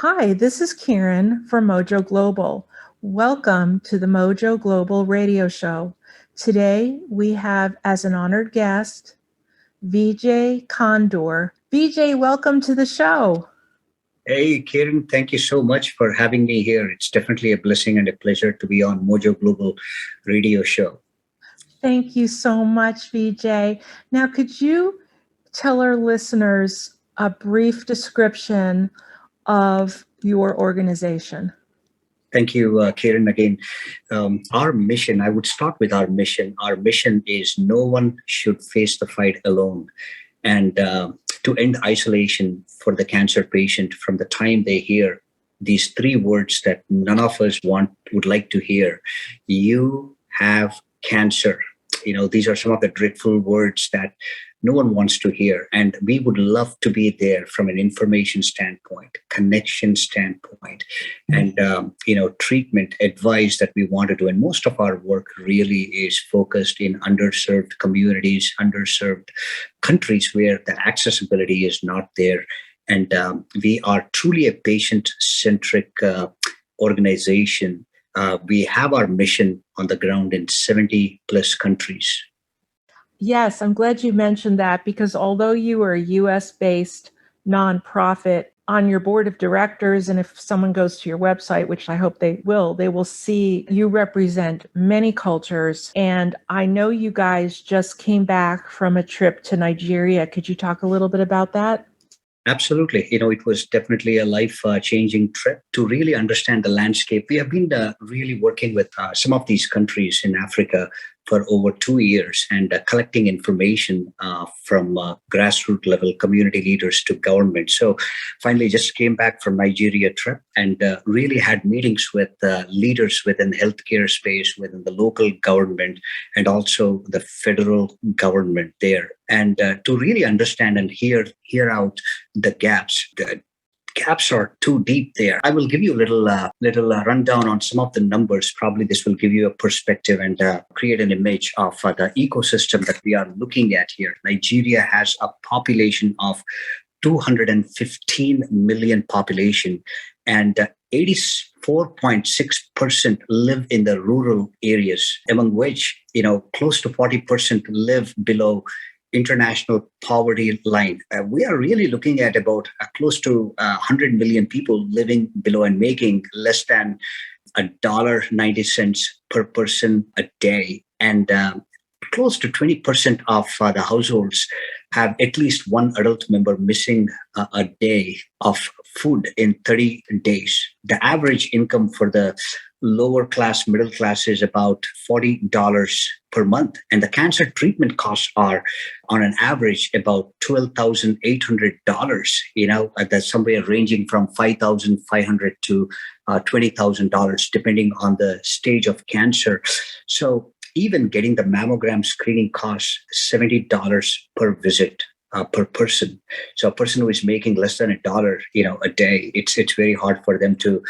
Hi, this is Karen from Mojo Global. Welcome to the Mojo Global radio show. Today we have as an honored guest Vijay Kondur. Vijay, welcome to the show. Hey, Kieran, thank you so much for having me here. It's definitely a blessing and a pleasure to be on Mojo Global radio show. Thank you so much, Vijay. Now, could you tell our listeners a brief description of your organization? Thank you, Kieran, again. Our mission, I would start with our mission. Our mission is no one should face the fight alone. And to end isolation for the cancer patient from the time they hear these three words that none of us would like to hear. You have cancer. These are some of the dreadful words that no one wants to hear. And we would love to be there from an information standpoint, connection standpoint, and, treatment advice that we want to do. And most of our work really is focused in underserved communities, underserved countries where the accessibility is not there. And we are truly a patient-centric organization. We have our mission on the ground in 70 plus countries. Yes, I'm glad you mentioned that because although you are a US based nonprofit, on your board of directors, and if someone goes to your website, which I hope they will see you represent many cultures. And I know you guys just came back from a trip to Nigeria. Could you talk a little bit about that? Absolutely. It was definitely a life-changing trip to really understand the landscape. We have been really working with some of these countries in Africa for over 2 years and collecting information from grassroots level community leaders to government. So finally just came back from Nigeria trip and really had meetings with leaders within healthcare space, within the local government, and also the federal government there. And to really understand and hear out the gaps. The gaps are too deep there. I will give you a little rundown on some of the numbers. Probably this will give you a perspective and create an image of the ecosystem that we are looking at here. Nigeria has a population of 215 million population, and 84.6% live in the rural areas, among which close to 40% live below international poverty line. We are really looking at about close to 100 million people living below and making less than $1.90 per person a day. And close to 20% of the households have at least one adult member missing a day of food in 30 days. The average income for the lower class, middle class is about $40 per month. And the cancer treatment costs are on an average about $12,800. That's somewhere ranging from $5,500 to $20,000, depending on the stage of cancer. So even getting the mammogram screening costs $70 per visit. Per person. So a person who is making less than $1, a day, it's very hard for them to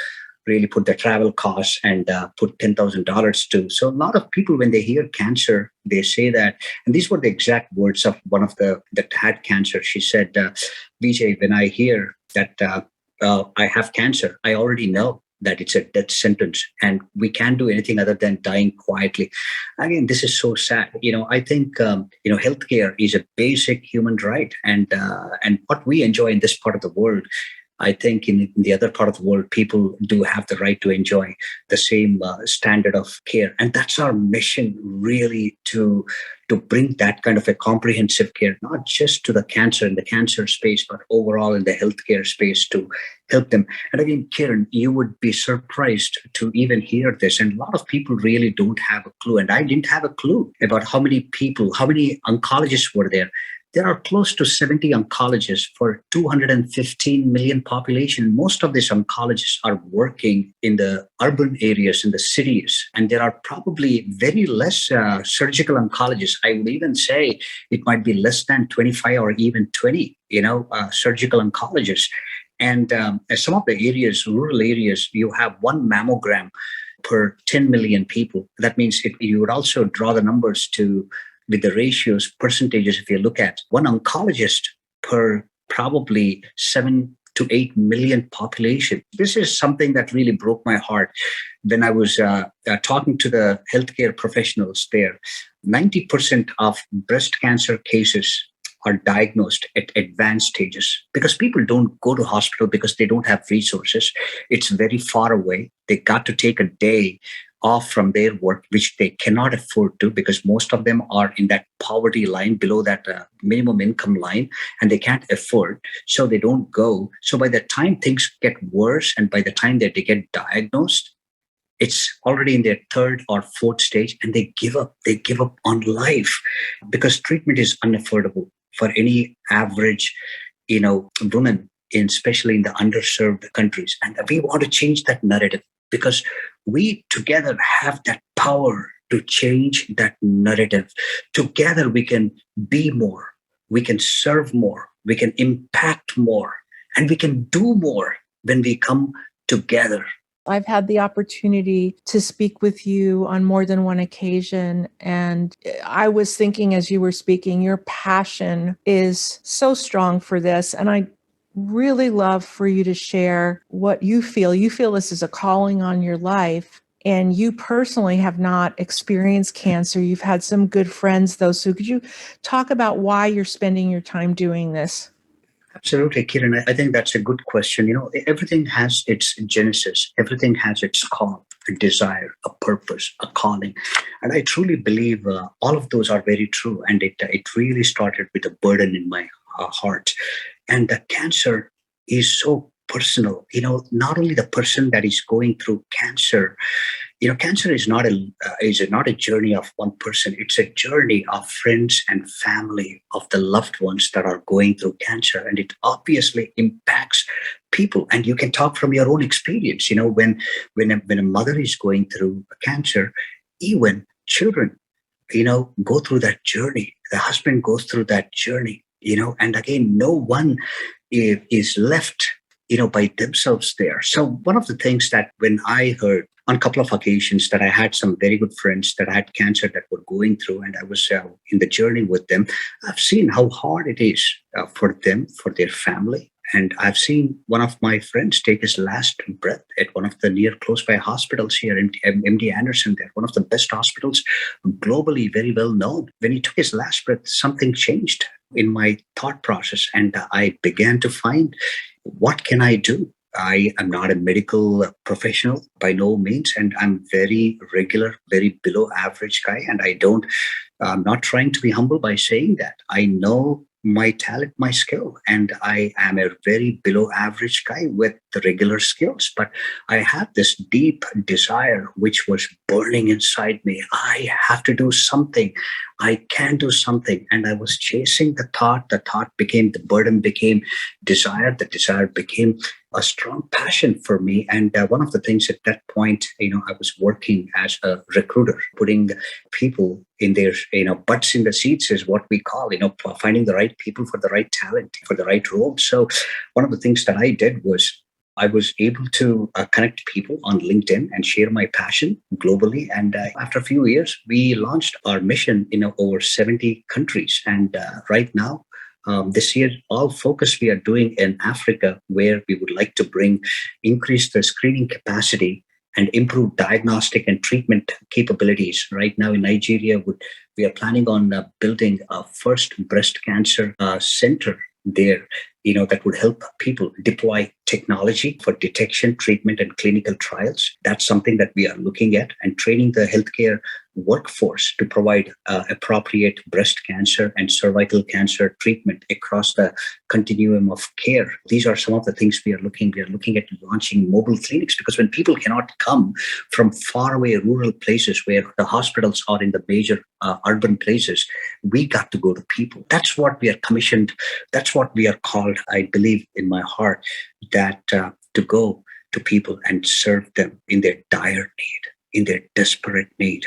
really put the travel costs and put $10,000 to. So a lot of people, when they hear cancer, they say that, and these were the exact words of one of that had cancer. She said, Vijay, when I hear that I have cancer, I already know that it's a death sentence and we can't do anything other than dying quietly. Again, this is so sad. I think, healthcare is a basic human right. And what we enjoy in this part of the world, I think in the other part of the world, people do have the right to enjoy the same standard of care. And that's our mission, really, to bring that kind of a comprehensive care, not just to the cancer in the cancer space, but overall in the healthcare space to help them. And again, Kiran, you would be surprised to even hear this. And a lot of people really don't have a clue. And I didn't have a clue about how many oncologists were there. There are close to 70 oncologists for 215 million population. Most of these oncologists are working in the urban areas, in the cities, and there are probably very less surgical oncologists. I would even say it might be less than 25 or even 20, surgical oncologists. And some of the areas, rural areas, you have one mammogram per 10 million people. That means you would also draw the numbers with the ratios, percentages, if you look at one oncologist per probably 7 to 8 million population. This is something that really broke my heart when I was talking to the healthcare professionals there. 90% of breast cancer cases are diagnosed at advanced stages because people don't go to hospital because they don't have resources. It's very far away. They got to take a day off from their work, which they cannot afford to because most of them are in that poverty line below that minimum income line and they can't afford. So they don't go. So by the time things get worse and by the time that they get diagnosed, it's already in their third or fourth stage and they give up. They give up on life because treatment is unaffordable for any average, woman, especially in the underserved countries. And we want to change that narrative because we together have that power to change that narrative. Together we can be more, we can serve more, we can impact more, and we can do more when we come together. I've had the opportunity to speak with you on more than one occasion. And I was thinking as you were speaking, your passion is so strong for this. And I really love for you to share what you feel. You feel this is a calling on your life. And you personally have not experienced cancer. You've had some good friends, though. So could you talk about why you're spending your time doing this? Absolutely, Kiran. I think that's a good question. Everything has its genesis. Everything has its call, a desire, a purpose, a calling. And I truly believe all of those are very true. And it really started with a burden in my heart. And the cancer is so personal. Not only the person that is going through cancer, cancer is not a journey of one person. It's a journey of friends and family, of the loved ones that are going through cancer, and it obviously impacts people. And you can talk from your own experience. When a mother is going through cancer, even children, go through that journey. The husband goes through that journey. And again, no one is left by themselves there. So one of the things that when I heard on a couple of occasions that I had some very good friends that had cancer that were going through, and I was in the journey with them, I've seen how hard it is for them, for their family. And I've seen one of my friends take his last breath at one of the near close by hospitals here, MD Anderson there, one of the best hospitals globally, very well known. When he took his last breath, something changed in my thought process. And I began to find, what can I do? I am not a medical professional by no means, and I'm very regular, very below average guy. And I'm not trying to be humble by saying that. I know my talent, my skill, and I am a very below average guy with the regular skills. But I have this deep desire which was burning inside me. I have to do something. I can do something. And I was chasing the thought. The thought became, the burden became desire. The desire became a strong passion for me. And one of the things at that point, I was working as a recruiter, putting people in their, butts in the seats is what we call, finding the right people for the right talent, for the right role. So one of the things that I did was I was able to connect people on LinkedIn and share my passion globally. And after a few years, we launched our mission in over 70 countries. And right now, this year, all focus we are doing in Africa, where we would like to increase the screening capacity and improve diagnostic and treatment capabilities. Right now in Nigeria, we are planning on building a first breast cancer center there, that would help people deploy technology for detection, treatment, and clinical trials. That's something that we are looking at, and training the healthcare workforce to provide appropriate breast cancer and cervical cancer treatment across the continuum of care. These are some of the things we are looking at launching mobile clinics, because when people cannot come from faraway rural places where the hospitals are in the major urban places, we got to go to people. That's what we are commissioned. That's what we are called. I believe in my heart that to go to people and serve them in their dire need, in their desperate need.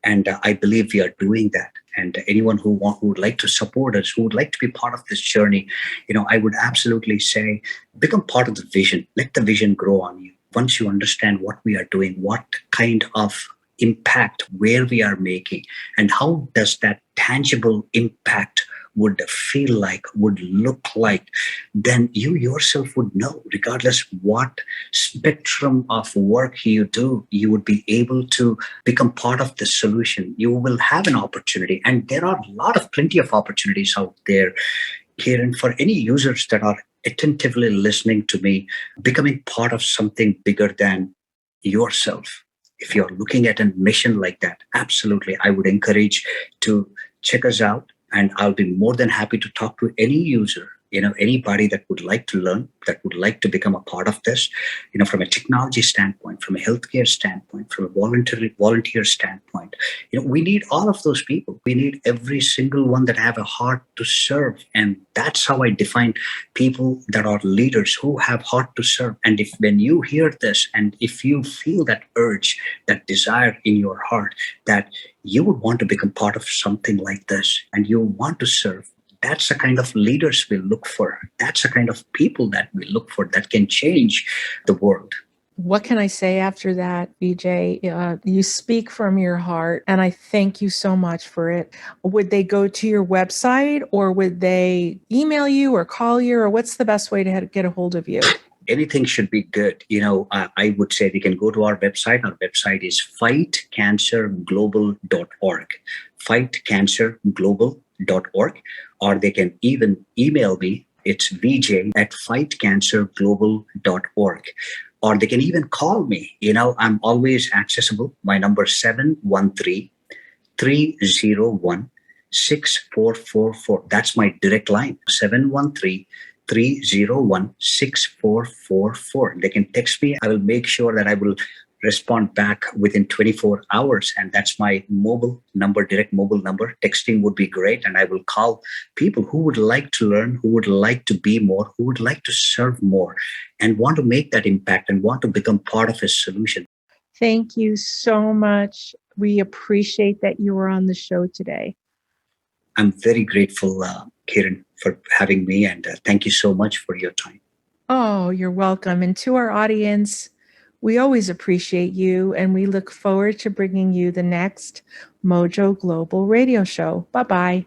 And I believe we are doing that. And anyone who would like to support us, who would like to be part of this journey, I would absolutely say, become part of the vision. Let the vision grow on you. Once you understand what we are doing, what kind of impact, where we are making, and how does that tangible impact would feel like, would look like, then you yourself would know, regardless what spectrum of work you do, you would be able to become part of the solution. You will have an opportunity. And there are plenty of opportunities out there, Kieran, for any users that are attentively listening to me, becoming part of something bigger than yourself. If you're looking at a mission like that, absolutely, I would encourage to check us out. And I'll be more than happy to talk to any user, anybody that would like to learn, that would like to become a part of this, from a technology standpoint, from a healthcare standpoint, from a volunteer standpoint. We need all of those people. We need every single one that have a heart to serve. And that's how I define people that are leaders who have heart to serve. And if when you hear this, and if you feel that urge, that desire in your heart, that you would want to become part of something like this and you want to serve, that's the kind of leaders we look for. That's the kind of people that we look for that can change the world. What can I say after that, Vijay? You speak from your heart, and I thank you so much for it. Would they go to your website, or would they email you or call you, or what's the best way to get a hold of you? Anything should be good. I would say they can go to our website. Our website is fightcancerglobal.org, fightcancerglobal.org, or they can even email me. It's Vijay at fightcancerglobal.org. Or they can even call me. I'm always accessible. My number is 713-301-6444. That's my direct line, 713-301-6444. They can text me. I will make sure that I will respond back within 24 hours. And that's my mobile number, direct mobile number. Texting would be great. And I will call people who would like to learn, who would like to be more, who would like to serve more, and want to make that impact and want to become part of a solution. Thank you so much. We appreciate that you were on the show today. I'm very grateful, Kieran, for having me. And thank you so much for your time. Oh, you're welcome. And to our audience, we always appreciate you, and we look forward to bringing you the next Mojo Global Radio Show. Bye-bye.